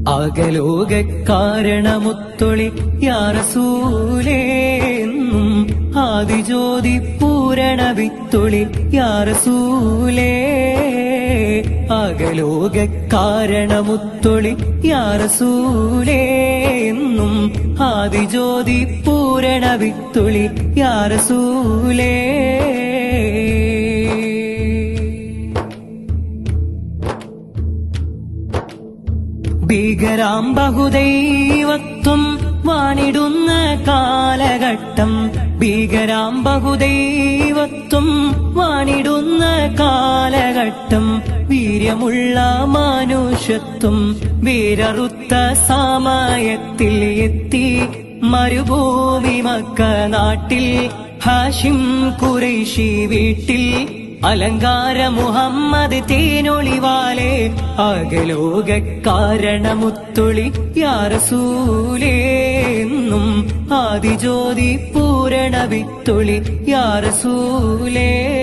അകലോക കാരണമുത്തൊളി യാ റസൂലേ എന്നും ആദിജ്യോതി പൂരണ വിത്തൊളി യാ റസൂലേ. അകലോക കാരണമുത്തൊളി യാ റസൂലേ എന്നും ആദിജ്യോതി പൂരണ വിത്തൊളി യാ റസൂലേ. ഭീകരാം ബഹുദൈവത്വം വാണിടുന്ന കാലഘട്ടം, ഭീകരാം ബഹുദൈവത്വം വാണിടുന്ന കാലഘട്ടം, വീര്യമുള്ള മനുഷ്യത്വം വേരറുത്ത സമയത്തിൽ എത്തി മരുഭൂമി മക്ക നാട്ടിൽ, ഹാഷിം ഖുറൈശി വീട്ടിൽ അലങ്കാര മുഹമ്മദ് തേനൊളിവാലേ. അകലോക കാരണമുത്തൊളി യാ റസൂലേ എന്നും ആദിജ്യോതി പൂരണ വിത്തൊളി യാ റസൂലേ.